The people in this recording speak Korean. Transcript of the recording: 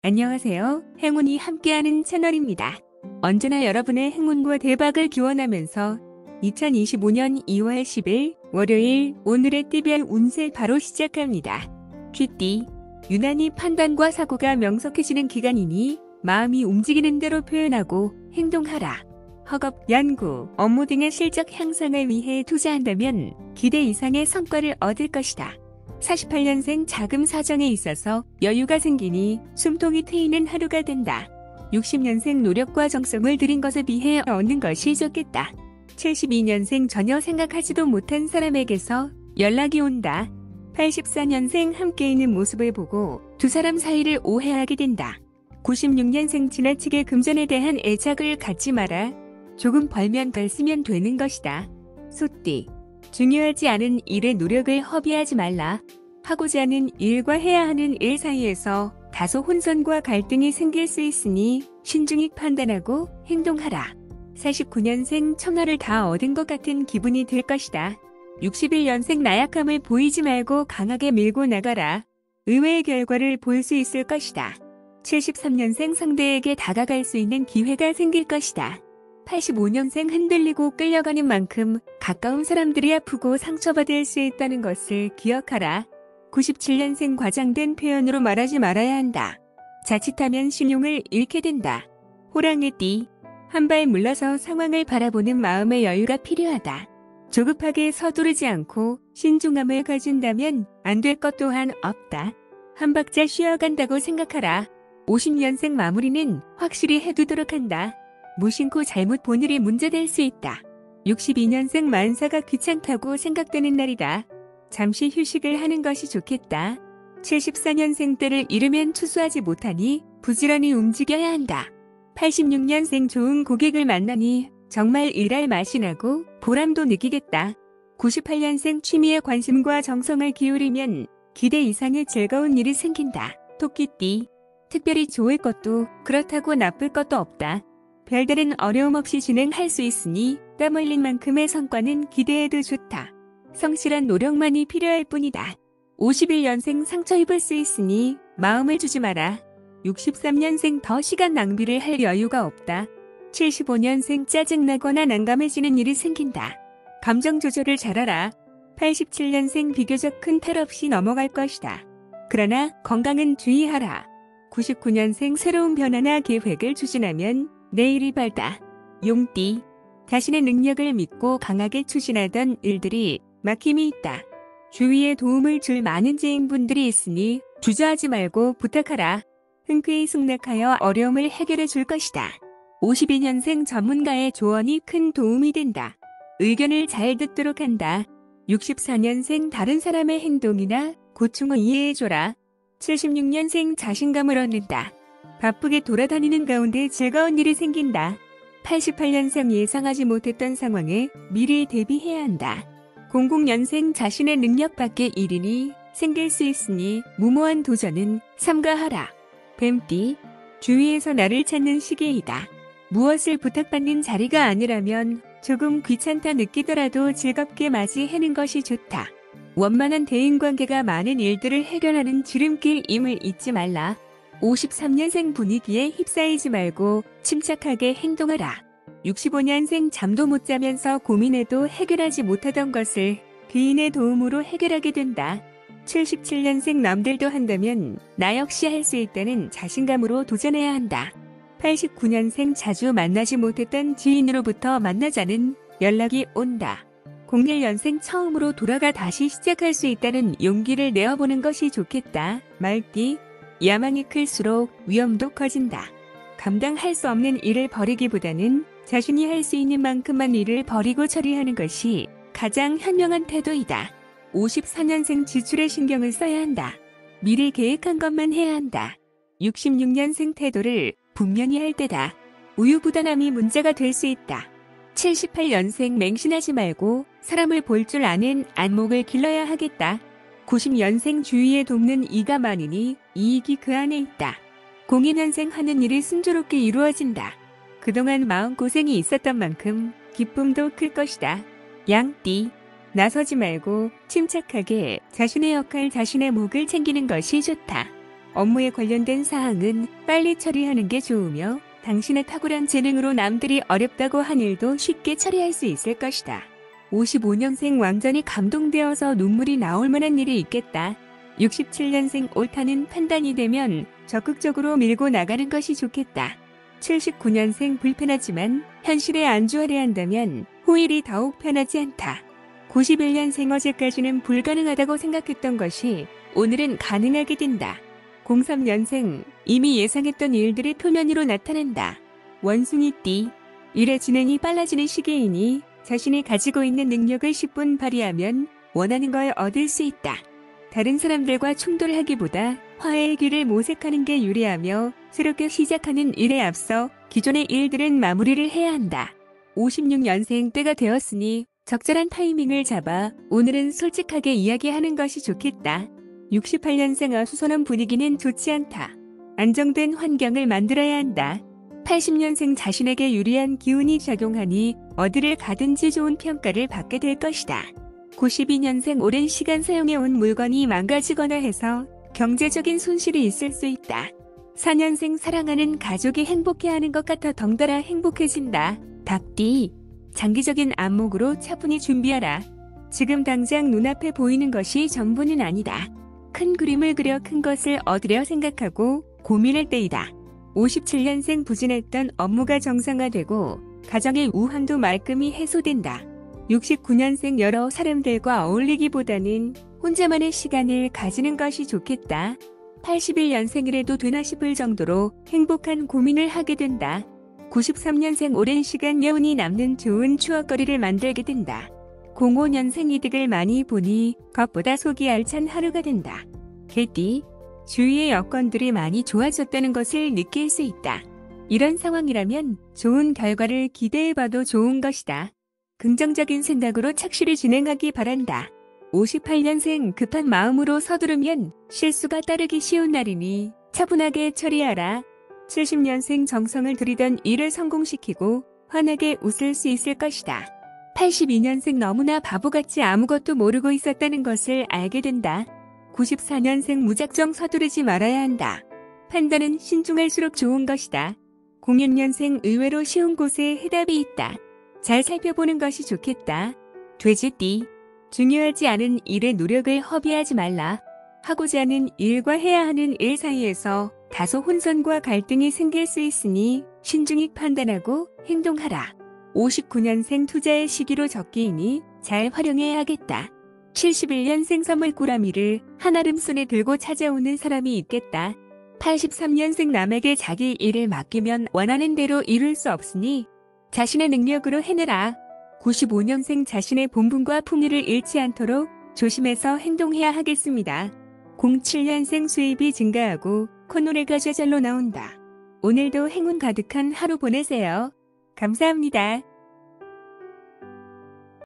안녕하세요. 행운이 함께하는 채널입니다. 언제나 여러분의 행운과 대박을 기원하면서 2025년 2월 10일 월요일 오늘의 띠별 운세 바로 시작합니다. 쥐띠, 유난히 판단과 사고가 명석해지는 기간이니 마음이 움직이는 대로 표현하고 행동하라. 학업, 연구, 업무 등의 실적 향상을 위해 투자한다면 기대 이상의 성과를 얻을 것이다. 48년생 자금 사정에 있어서 여유가 생기니 숨통이 트이는 하루가 된다. 60년생 노력과 정성을 들인 것에 비해 얻는 것이 좋겠다. 72년생 전혀 생각하지도 못한 사람에게서 연락이 온다. 84년생 함께 있는 모습을 보고 두 사람 사이를 오해하게 된다. 96년생 지나치게 금전에 대한 애착을 갖지 마라. 조금 벌면 덜 쓰면 되는 것이다. 소띠, 중요하지 않은 일에 노력을 허비하지 말라. 하고자 하는 일과 해야 하는 일 사이에서 다소 혼선과 갈등이 생길 수 있으니 신중히 판단하고 행동하라. 49년생 천하를 다 얻은 것 같은 기분이 들 것이다. 61년생 나약함을 보이지 말고 강하게 밀고 나가라. 의외의 결과를 볼 수 있을 것이다. 73년생 상대에게 다가갈 수 있는 기회가 생길 것이다. 85년생 흔들리고 끌려가는 만큼 가까운 사람들이 아프고 상처받을 수 있다는 것을 기억하라. 97년생 과장된 표현으로 말하지 말아야 한다. 자칫하면 신용을 잃게 된다. 호랑이띠, 한 발 물러서 상황을 바라보는 마음의 여유가 필요하다. 조급하게 서두르지 않고 신중함을 가진다면 안 될 것 또한 없다. 한 박자 쉬어간다고 생각하라. 50년생 마무리는 확실히 해두도록 한다. 무심코 잘못 본 일이 문제될 수 있다. 62년생 만사가 귀찮다고 생각되는 날이다. 잠시 휴식을 하는 것이 좋겠다. 74년생 때를 잃으면 추수하지 못하니 부지런히 움직여야 한다. 86년생 좋은 고객을 만나니 정말 일할 맛이 나고 보람도 느끼겠다. 98년생 취미에 관심과 정성을 기울이면 기대 이상의 즐거운 일이 생긴다. 토끼띠, 특별히 좋을 것도 그렇다고 나쁠 것도 없다. 별다른 어려움 없이 진행할 수 있으니 땀 흘린 만큼의 성과는 기대해도 좋다. 성실한 노력만이 필요할 뿐이다. 51년생 상처 입을 수 있으니 마음을 주지 마라. 63년생 더 시간 낭비를 할 여유가 없다. 75년생 짜증나거나 난감해지는 일이 생긴다. 감정 조절을 잘하라. 87년생 비교적 큰 탈 없이 넘어갈 것이다. 그러나 건강은 주의하라. 99년생 새로운 변화나 계획을 추진하면 내일이 밝다. 용띠, 자신의 능력을 믿고 강하게 추진하던 일들이 막힘이 있다. 주위에 도움을 줄 많은 지인분들이 있으니 주저하지 말고 부탁하라. 흔쾌히 승낙하여 어려움을 해결해 줄 것이다. 52년생 전문가의 조언이 큰 도움이 된다. 의견을 잘 듣도록 한다. 64년생 다른 사람의 행동이나 고충을 이해해줘라. 76년생 자신감을 얻는다. 바쁘게 돌아다니는 가운데 즐거운 일이 생긴다. 88년생 예상하지 못했던 상황에 미리 대비해야 한다. 00년생 자신의 능력 밖의 일인이 생길 수 있으니 무모한 도전은 삼가하라. 뱀띠, 주위에서 나를 찾는 시기이다. 무엇을 부탁받는 자리가 아니라면 조금 귀찮다 느끼더라도 즐겁게 맞이하는 것이 좋다. 원만한 대인관계가 많은 일들을 해결하는 지름길임을 잊지 말라. 53년생 분위기에 휩싸이지 말고 침착하게 행동하라. 65년생 잠도 못 자면서 고민해도 해결하지 못하던 것을 귀인의 도움으로 해결하게 된다. 77년생 남들도 한다면 나 역시 할 수 있다는 자신감으로 도전해야 한다. 89년생 자주 만나지 못했던 지인으로부터 만나자는 연락이 온다. 01년생 처음으로 돌아가 다시 시작할 수 있다는 용기를 내어보는 것이 좋겠다. 말띠, 야망이 클수록 위험도 커진다. 감당할 수 없는 일을 벌이기보다는 자신이 할 수 있는 만큼만 일을 벌이고 처리하는 것이 가장 현명한 태도이다. 54년생 지출에 신경을 써야 한다. 미리 계획한 것만 해야 한다. 66년생 태도를 분명히 할 때다. 우유부단함이 문제가 될 수 있다. 78년생 맹신하지 말고 사람을 볼 줄 아는 안목을 길러야 하겠다. 90년생 주위에 돕는 이가 많으니 이익이 그 안에 있다. 02년생 하는 일이 순조롭게 이루어진다. 그동안 마음고생이 있었던 만큼 기쁨도 클 것이다. 양띠, 나서지 말고 침착하게 자신의 역할 자신의 몫을 챙기는 것이 좋다. 업무에 관련된 사항은 빨리 처리하는 게 좋으며 당신의 탁월한 재능으로 남들이 어렵다고 한 일도 쉽게 처리할 수 있을 것이다. 55년생 완전히 감동되어서 눈물이 나올 만한 일이 있겠다. 67년생 옳다는 판단이 되면 적극적으로 밀고 나가는 것이 좋겠다. 79년생 불편하지만 현실에 안주하려 한다면 후일이 더욱 편하지 않다. 91년생 어제까지는 불가능하다고 생각했던 것이 오늘은 가능하게 된다. 03년생 이미 예상했던 일들이 표면 위로 나타난다. 원숭이띠 일의 진행이 빨라지는 시기이니 자신이 가지고 있는 능력을 10분 발휘하면 원하는 걸 얻을 수 있다. 다른 사람들과 충돌하기보다 화해의 길을 모색하는 게 유리하며 새롭게 시작하는 일에 앞서 기존의 일들은 마무리를 해야 한다. 56년생 때가 되었으니 적절한 타이밍을 잡아 오늘은 솔직하게 이야기하는 것이 좋겠다. 68년생 어수선한 분위기는 좋지 않다. 안정된 환경을 만들어야 한다. 80년생 자신에게 유리한 기운이 작용하니 어디를 가든지 좋은 평가를 받게 될 것이다. 92년생 오랜 시간 사용해온 물건이 망가지거나 해서 경제적인 손실이 있을 수 있다. 4년생 사랑하는 가족이 행복해하는 것 같아 덩달아 행복해진다. 닭띠 장기적인 안목으로 차분히 준비하라. 지금 당장 눈앞에 보이는 것이 전부는 아니다. 큰 그림을 그려 큰 것을 얻으려 생각하고 고민할 때이다. 57년생 부진했던 업무가 정상화되고 가정의 우환도 말끔히 해소된다. 69년생 여러 사람들과 어울리기보다는 혼자만의 시간을 가지는 것이 좋겠다. 81년생이라도 되나 싶을 정도로 행복한 고민을 하게 된다. 93년생 오랜 시간 여운이 남는 좋은 추억거리를 만들게 된다. 05년생 이득을 많이 보니 겉보다 속이 알찬 하루가 된다. 개띠 주위의 여건들이 많이 좋아졌다는 것을 느낄 수 있다. 이런 상황이라면 좋은 결과를 기대해봐도 좋은 것이다. 긍정적인 생각으로 착실히 진행하기 바란다. 58년생 급한 마음으로 서두르면 실수가 따르기 쉬운 날이니 차분하게 처리하라. 70년생 정성을 들이던 일을 성공시키고 환하게 웃을 수 있을 것이다. 82년생 너무나 바보같이 아무것도 모르고 있었다는 것을 알게 된다. 94년생 무작정 서두르지 말아야 한다. 판단은 신중할수록 좋은 것이다. 06년생 의외로 쉬운 곳에 해답이 있다. 잘 살펴보는 것이 좋겠다. 돼지띠 중요하지 않은 일에 노력을 허비하지 말라. 하고자 하는 일과 해야 하는 일 사이에서 다소 혼선과 갈등이 생길 수 있으니 신중히 판단하고 행동하라. 59년생 투자의 시기로 적기이니 잘 활용해야겠다. 71년생 선물 꾸러미를 한아름 손에 들고 찾아오는 사람이 있겠다. 83년생 남에게 자기 일을 맡기면 원하는 대로 이룰 수 없으니 자신의 능력으로 해내라. 95년생 자신의 본분과 품위를 잃지 않도록 조심해서 행동해야 하겠습니다. 07년생 수입이 증가하고 콧노래가 좌절로 나온다. 오늘도 행운 가득한 하루 보내세요. 감사합니다.